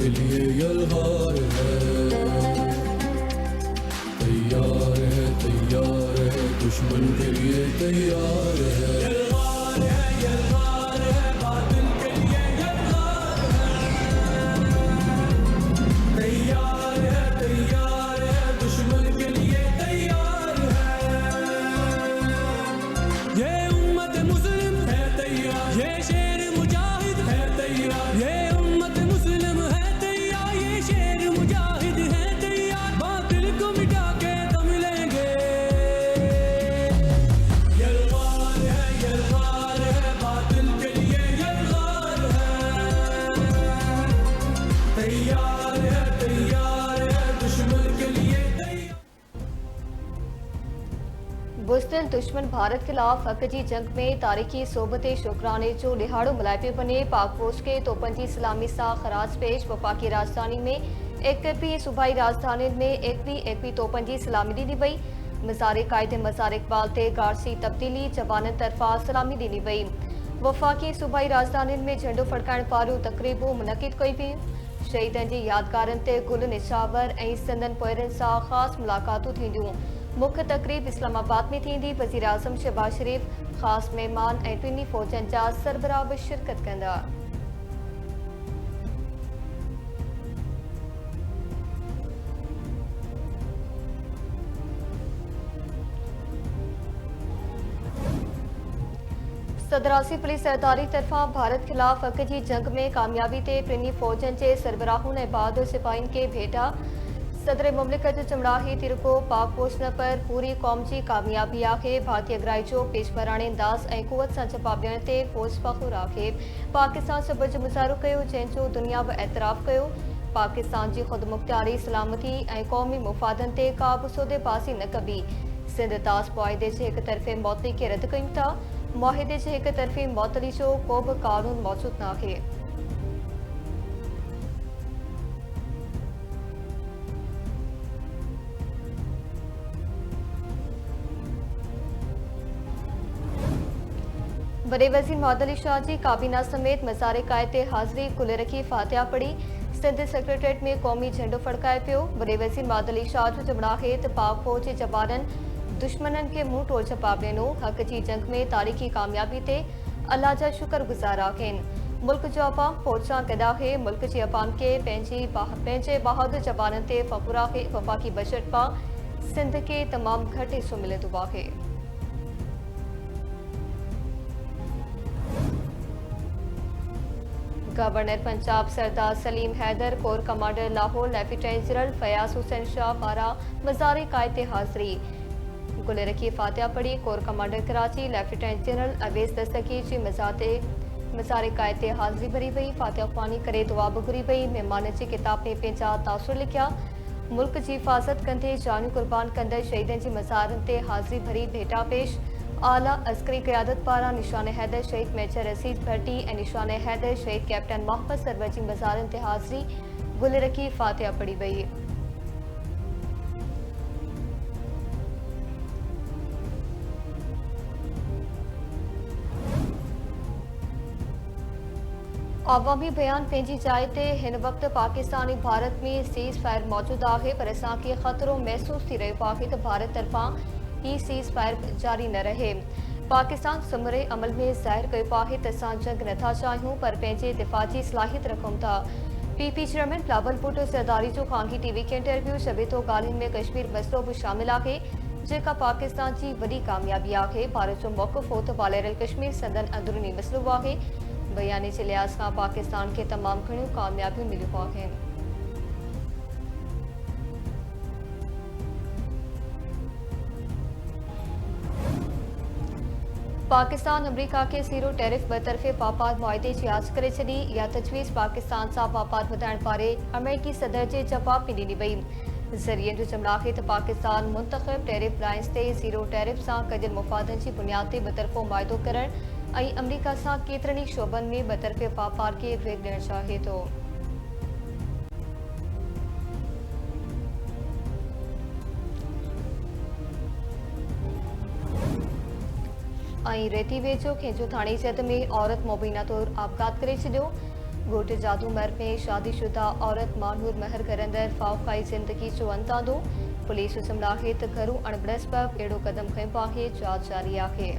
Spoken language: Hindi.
के लिए यलगार है, तैयार है, तैयार है, दुश्मन के लिए तैयार है। यलगार है, बातिल के लिए यलगार है, तैयार है, तैयार है, दुश्मन के लिए तैयार है। ये उम्मत मुस्लिम है तैयार, ये शेर मुजाहिद है तैयार, ये उम्मत मुस्लिम है तैयार, ये शेर मुजाहिद है तैयार, बातिल को मिटा के तो मिलेंगे। यलगार है, बातिल के लिए यलगार है, तैयार है, दुश्मन के लिए तैयार। बुज़दिल दुश्मन भारत खिलाफ हक़ जी जंग में तारीख़ी सोबत शुक्राने जो लिहाड़ो मल्हाइपियो बने पाक फौज के तोपनि सलामी सां ख़राज पेश वफ़ाक़ी राजधानी में एकवी सूबाई राजधानी में एकवी तोपनि जी सलामी ॾिनी वई। मज़ार क़ाइद मज़ार इक़बाल ते गार्सी तब्दीली जवाननि तरफ़ां सलामी ॾिनी वई। वफ़ाक़ी सूबाई राजधानी में झंडो फड़काइण वारियूं तक़रीबूं मुनक़िद कई वियूं। शहीदनि जी यादगारनि ते गुल निशावर ऐं सिंधनि पोइरनि सां ख़ासि मुलाक़ातूं थींदियूं। मुख्य तक़रीब इस्लामाबाद में थींदी। वज़ीर आज़म शहबाज शरीफ़ ख़ासि महिमान ऐं टिनी फ़ौजनि जा सरबराह बि शिरकत कंदा। सदर आसिफ अली ज़रदारी तरफ़ां भारत खिलाफ़ हक़ जी जंग में कामयाबी ते टिनी फ़ौजनि जे सरबराहुनि ऐं बहादुर सिपाहियुनि खे भेटा। सदर मुमलिकत चमड़ाही तिरको पाक फौज न पर पूरी क़ौम जी कामयाबी आहे। भारतीय अगराई जो पेशवराणे अंदाज़ ऐं क़ुवत सां जवाब ॾियण ते फौज फ़ख़ुर आहे। पाकिस्तान सबुर जो मुज़ाहिरो कयो जंहिंजो दुनिया बि एतराफ़ कयो। पाकिस्तान जी ख़ुदमुख्तियारी सलामती ऐं क़ौमी मुफ़ादनि ते का बि सौदेबाज़ी न कबी। सिंध तास मुआहिदे जे हिक तरफ़े मुअतली खे रद्द कयूं था। मुआहिदे जे हिक तरफ़ी मुअतली जो को बि क़ानून मौजूदु न आहे। वॾे वज़ीर मुहम्मद अली शाह जी काबीना समेत मज़ार क़ाइद ते हाज़िरी कुल रखी फातिहा पढ़ी। सिंध सेक्रेटरीट में क़ौमी झंडो फड़काए पियो। वॾे वज़ीर मुहम्मद अली शाह जो चवणु आहे त पाक फौज जे जवाननि दुश्मननि खे मुंहुं तोड़ जवाब ॾिनो। हक़ जी जंग में तारीख़ी कामयाबी ते अल्लाह जा शुक्रगुज़ार आहिनि। मुल्क जो अवाम फौज सां गॾु आहे। मुल्क जे अवाम खे पंहिंजे बहादुर जवाननि ते फ़ख़ुर आहे। वफ़ाक़ी बजट मां सिंध खे तमामु घटि हिसो मिलंदो आहे। Governor Punjab Sardar Salim Haider, core commander Lahore lieutenant general Fayyaz Hussain Shah पारां मज़ार क़ाइद ते हाज़िरी गुल रखी फातिहा पढ़ी। Core commander Karachi lieutenant general Awais Dastgir जी मज़ार क़ाइद ते हाज़िरी भरी वई। फातिहा ख़्वानी करे दुआ बि घुरी वई। महिमान जी किताब में पंहिंजा तासुर लिखिया। मुल्क जी हिफ़ाज़त कंदे जानियूं क़ुर्बान कंदड़ शहीदनि जी मज़ारनि ते हाज़िरी भरी भेटा पेश। आला अस्करी क़यादत पारां निशान हैदर शहीद मेजर रसीद भट्टी ऐं निशान हैदर शहीद कैप्टन मोहम्मद सरवर जी मज़ारनि ते हाज़िरी गुल रखी फातिहा पढ़ी वई। अवामी बयान पंहिंजी जाइ ते हिन वक़्तु पाकिस्तान ऐं भारत में सीज़ फायर मौजूदु आहे, पर असांखे ख़तरो महसूस थी रहियो आहे त भारत तरफ़ां ही सीज़ फायर जारी न रहे। पाकिस्तान समूरे अमल में ज़ाहिर कयो आहे त असां जंग नथा चाहियूं, पर पंहिंजे दिफ़ा जी सलाहियत रखूं था। पीपी चेयरमैन बिलावल भुट्टो ज़रदारी जो ख़ानगी टीवी खे इंटरव्यू चवे थो ॻाल्हियुनि में कश्मीर मसइलो बि शामिल आहे, जेका पाकिस्तान जी वॾी कामयाबी आहे। भारत जो मौक़िफ़ हो त वालियल कश्मीर संदन अंदरूनी मसइलो आहे। बयानी जे लिहाज़ खां पाकिस्तान खे तमामु घणियूं कामयाबियूं मिलियूं आहिनि। पाकिस्तान अमरीका के ज़ीरो टैरिफ बतरफ़े वापार मुआहिदे जी आस करे छॾी। इहा तजवीज़ पाकिस्तान सां वापार वधाइण वारे अमेरिकी सदर जे जवाब में ॾिनी वई। ज़रियनि जो चवणु आहे त पाकिस्तान मुंतख़ब टैरिफ लाइन्स ते ज़ीरो टैरिफ सां गॾियल मुफ़ादनि जी बुनियाद ते बतरफ़ो मुआहिदो करणु ऐं अमरीका सां केतिरनि ई शोबनि में बतरफ़े वापार खे वेग ॾियणु चाहे थो। ऐं रेती वेझो खेंचो थाणे जद में औरत मुबीना तौर आपघात करे छॾियो। घोट जादूमर में शादीशुदा औरत मानूर महर करंदड़ फावकाई ज़िंदगी जो अंदाज़ो पुलिस सम्झाहे त घरू अणबड़स्पब अहिड़ो क़दम खंयो आहे जांच जारी आहे।